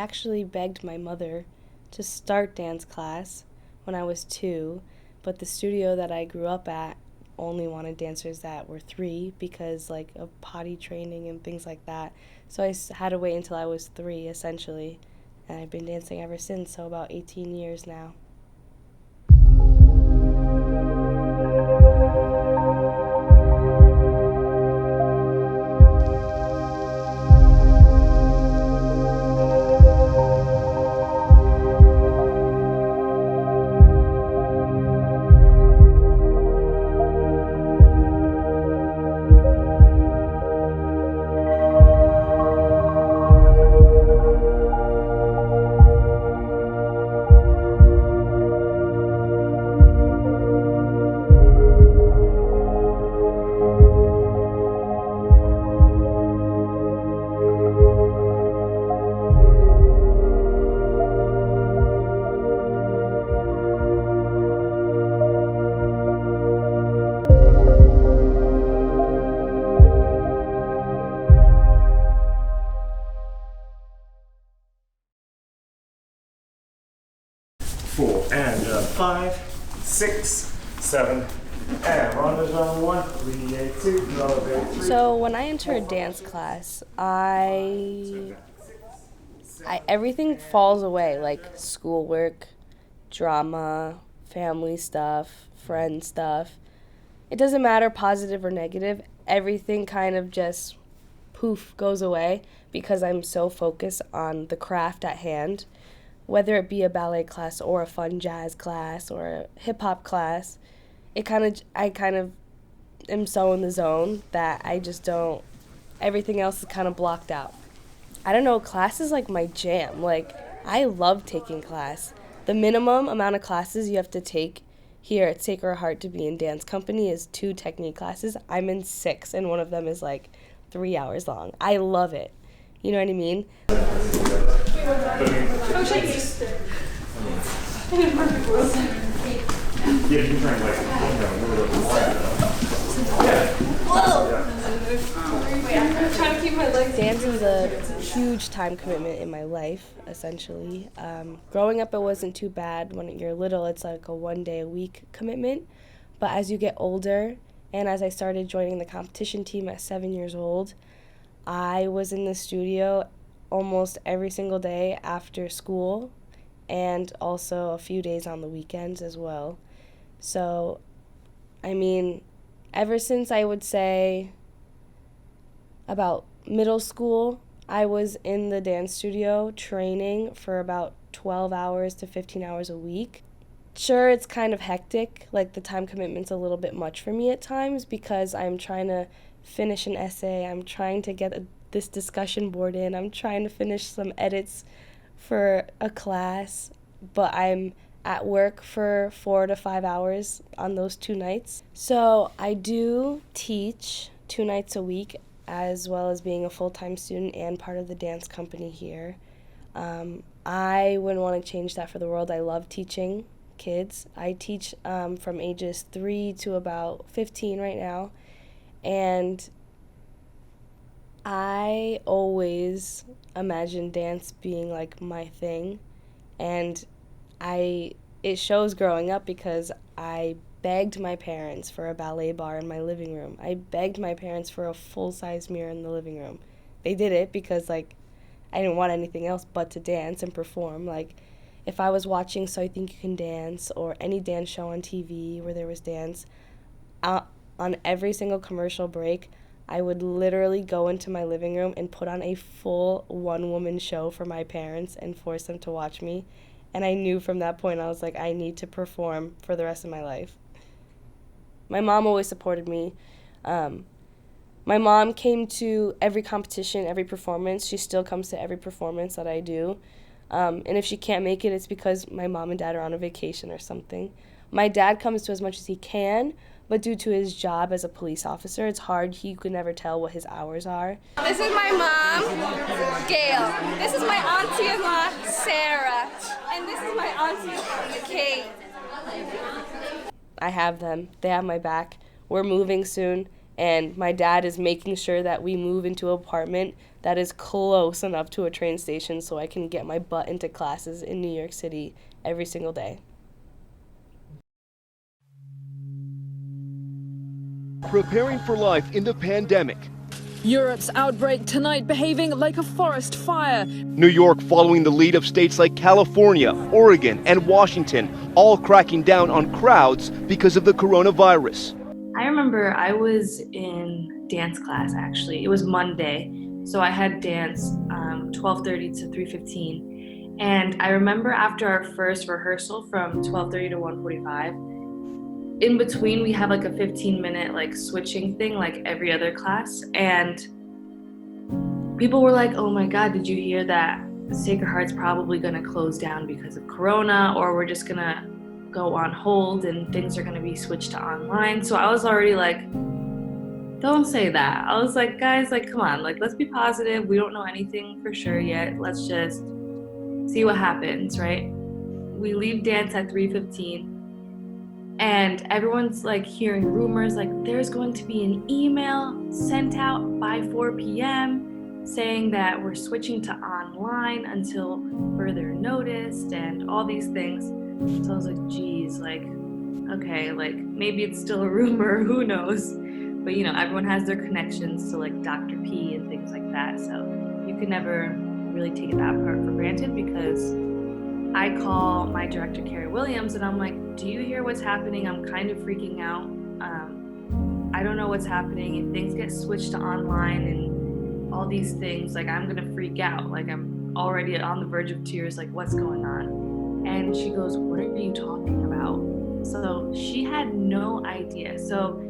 actually begged my mother to start dance class when I was 2, but the studio that I grew up at only wanted dancers that were 3 because like of potty training and things like that. So I had to wait until I was 3 essentially, and I've been dancing ever since, so about 18 years now. Four and 5, 6, 7, and rondas on 1, 3, 8, 2, elevate 3. So when I enter a dance class, everything falls away, like schoolwork, drama, family stuff, friend stuff. It doesn't matter positive or negative. Everything kind of just poof goes away because I'm so focused on the craft at hand. Whether it be a ballet class or a fun jazz class or a hip-hop class, I kind of am so in the zone that I just don't, everything else is kind of blocked out. I don't know, class is like my jam. Like, I love taking class. The minimum amount of classes you have to take here at Sacred Heart to be in dance company is 2 technique classes. I'm in 6, and one of them is like 3 hours long. I love it. You know what I mean? I wish I could just in a perfect world. Yeah, you can like a little bit more. Yeah. Whoa! Wait, I'm trying to keep my legs. Dance is a huge time commitment in my life, essentially. Growing up, it wasn't too bad. When you're little, it's like a 1-day-a-week commitment. But as you get older, and as I started joining the competition team at 7 years old, I was in the studio almost every single day after school, and also a few days on the weekends as well. So, I mean, ever since I would say about middle school, I was in the dance studio training for about 12 hours to 15 hours a week. Sure, it's kind of hectic, like the time commitment's a little bit much for me at times because I'm trying to finish an essay, I'm trying to get this discussion board in, I'm trying to finish some edits for a class, but I'm at work for 4 to 5 hours on those 2 nights. So I do teach 2 nights a week, as well as being a full-time student and part of the dance company here. I wouldn't want to change that for the world. I love teaching kids. I teach from ages 3 to about 15 right now, and I always imagined dance being like my thing, and it shows growing up because I begged my parents for a ballet bar in my living room. I begged my parents for a full-size mirror in the living room. They did it because like I didn't want anything else but to dance and perform. Like if I was watching So I Think You Can Dance or any dance show on TV where there was dance, on every single commercial break, I would literally go into my living room and put on a full one-woman show for my parents and force them to watch me. And I knew from that point, I was like, I need to perform for the rest of my life. My mom always supported me. My mom came to every competition, every performance. She still comes to every performance that I do. And if she can't make it, it's because my mom and dad are on a vacation or something. My dad comes to as much as he can, but due to his job as a police officer, it's hard. He could never tell what his hours are. This is my mom, Gail. This is my auntie-in-law, Sarah. And this is my auntie, Kate. I have them. They have my back. We're moving soon, And my dad is making sure that we move into an apartment that is close enough to a train station so I can get my butt into classes in New York City every single day. Preparing for life in the pandemic. Europe's outbreak tonight behaving like a forest fire. New York following the lead of states like California, Oregon, and Washington, all cracking down on crowds because of the coronavirus. I remember I was in dance class, actually. It was Monday, so I had dance 12:30 to 3:15. And I remember after our first rehearsal from 12:30 to 1:45, in between we had like a 15-minute like switching thing like every other class, and people were like, oh my god, did you hear that Sacred Heart's probably gonna close down because of corona, or we're just gonna go on hold and things are gonna be switched to online. So I was already like, don't say that. I was like, guys, like, come on, like, let's be positive. We don't know anything for sure yet. Let's just see what happens, right? We leave dance at 3:15. And everyone's like hearing rumors, like there's going to be an email sent out by 4 p.m. saying that we're switching to online until further notice and all these things. So I was like, geez, like, okay, like maybe it's still a rumor, who knows? But you know, everyone has their connections to like Dr. P and things like that. So you can never really take that part for granted, because I call my director, Carrie Williams, and I'm like, do you hear what's happening? I'm kind of freaking out. I don't know what's happening. If things get switched to online and all these things, like I'm gonna freak out. Like I'm already on the verge of tears, like what's going on? And she goes, what are you talking about? So she had no idea. So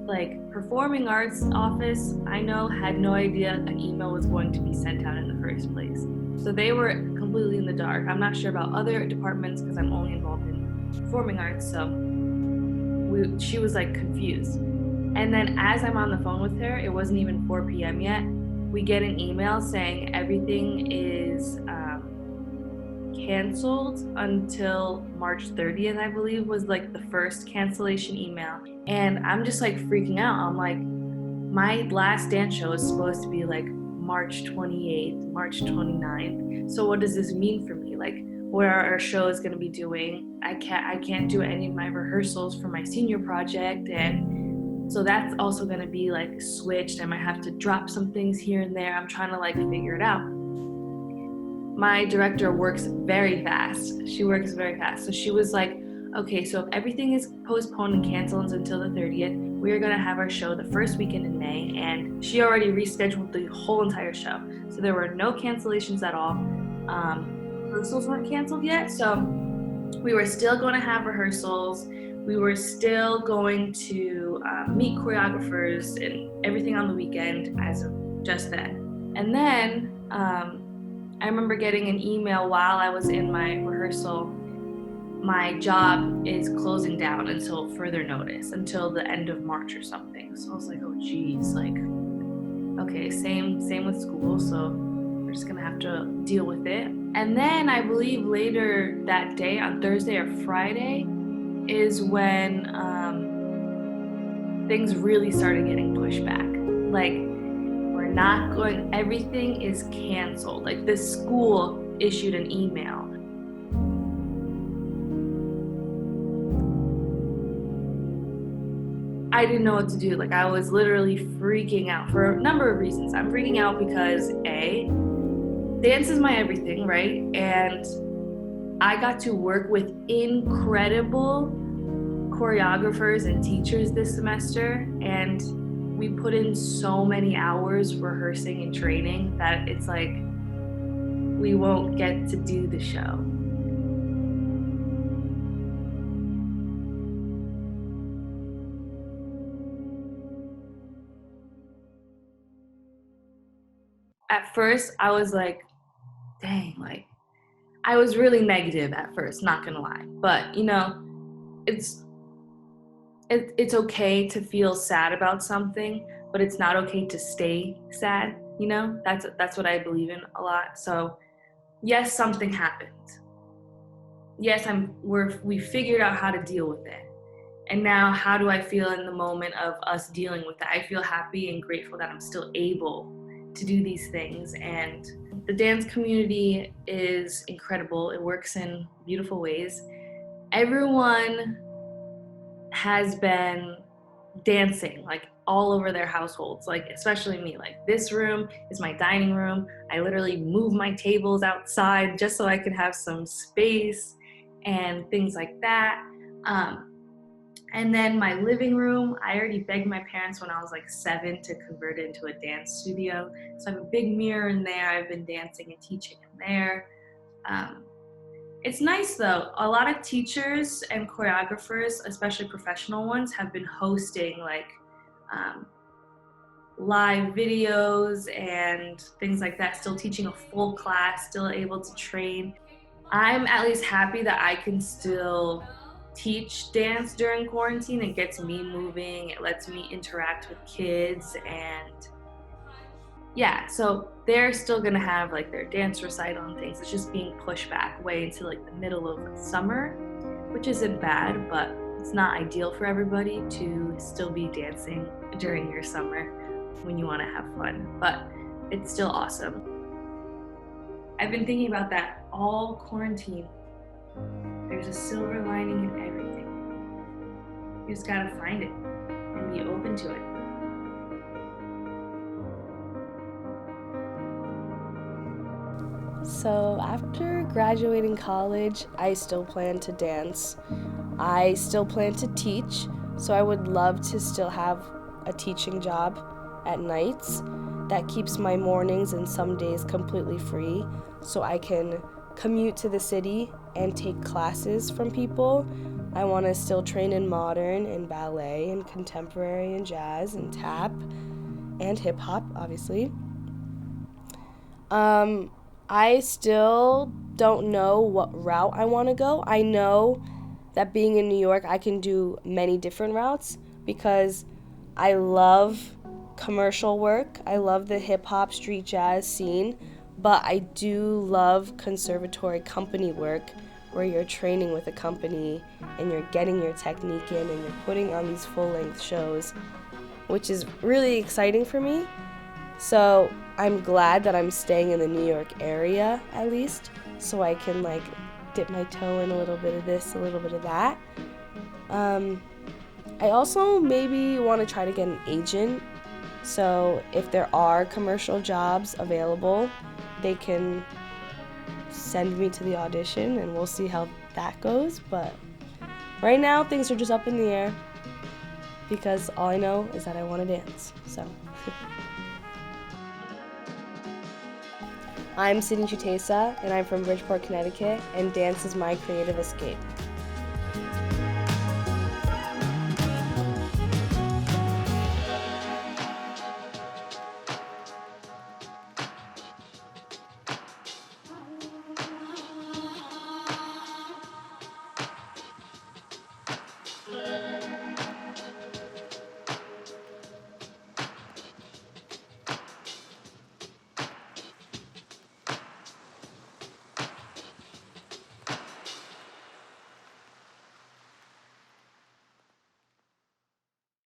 like performing arts office, I know, had no idea an email was going to be sent out in the first place. So they were completely in the dark. I'm not sure about other departments because I'm only involved in performing arts. So she was like confused. And then as I'm on the phone with her, it wasn't even 4 p.m. yet. We get an email saying everything is canceled until March 30th, I believe, was like the first cancellation email. And I'm just like freaking out. I'm like, my last dance show is supposed to be like March 28th, March 29th. So what does this mean for me? Like, what are our shows going to be doing? I can't do any of my rehearsals for my senior project, and so that's also going to be like switched. I might have to drop some things here and there. I'm trying to like figure it out. My director works very fast. She works very fast. So she was like, okay, so if everything is postponed and canceled until the 30th, we are going to have our show the first weekend in May. And she already rescheduled the whole entire show. So there were no cancellations at all. Rehearsals weren't canceled yet. So we were still going to have rehearsals. We were still going to meet choreographers and everything on the weekend as of just then. And then I remember getting an email while I was in my rehearsal. My job is closing down until further notice, until the end of March or something. So I was like, oh geez, like, okay, same with school. So we're just gonna have to deal with it. And then I believe later that day, on Thursday or Friday, is when things really started getting pushed back. Like, we're not going, everything is canceled. Like, the school issued an email. I didn't know what to do. Like, I was literally freaking out for a number of reasons. I'm freaking out because A, dance is my everything, right? And I got to work with incredible choreographers and teachers this semester, and we put in so many hours rehearsing and training that it's like we won't get to do the show. At first, I was like, dang, like, I was really negative at first, not gonna lie. But, you know, it's okay to feel sad about something, but it's not okay to stay sad, you know? That's what I believe in a lot. So, yes, something happened. Yes, we figured out how to deal with it. And now how do I feel in the moment of us dealing with that? I feel happy and grateful that I'm still able to do these things. And the dance community is incredible. It works in beautiful ways. Everyone has been dancing like all over their households, like especially me. Like this room is my dining room. I literally move my tables outside just so I could have some space and things like that. And then my living room, I already begged my parents when I was like 7 to convert it into a dance studio. So I have a big mirror in there. I've been dancing and teaching in there. It's nice though. A lot of teachers and choreographers, especially professional ones, have been hosting like live videos and things like that, still teaching a full class, still able to train. I'm at least happy that I can still teach dance during quarantine. It gets me moving, it lets me interact with kids, and yeah, so they're still gonna have like their dance recital and things. It's just being pushed back way into like the middle of summer, which isn't bad, but it's not ideal for everybody to still be dancing during your summer when you want to have fun, but it's still awesome. I've been thinking about that all quarantine. There's a silver lining in everything. You just gotta find it and be open to it. So after graduating college, I still plan to dance. I still plan to teach, so I would love to still have a teaching job at nights. That keeps my mornings and some days completely free, so I can commute to the city and take classes from people. I want to still train in modern and ballet and contemporary and jazz and tap and hip hop, obviously. I still don't know what route I want to go. I know that being in New York, I can do many different routes because I love commercial work. I love the hip hop, street jazz scene, but I do love conservatory company work where you're training with a company and you're getting your technique in and you're putting on these full-length shows, which is really exciting for me. So I'm glad that I'm staying in the New York area at least, so I can like dip my toe in a little bit of this, a little bit of that. I also maybe want to try to get an agent. So if there are commercial jobs available, they can send me to the audition and we'll see how that goes. But right now things are just up in the air because all I know is that I want to dance. So I'm Sidney Choothesa and I'm from Bridgeport, Connecticut, and dance is my creative escape.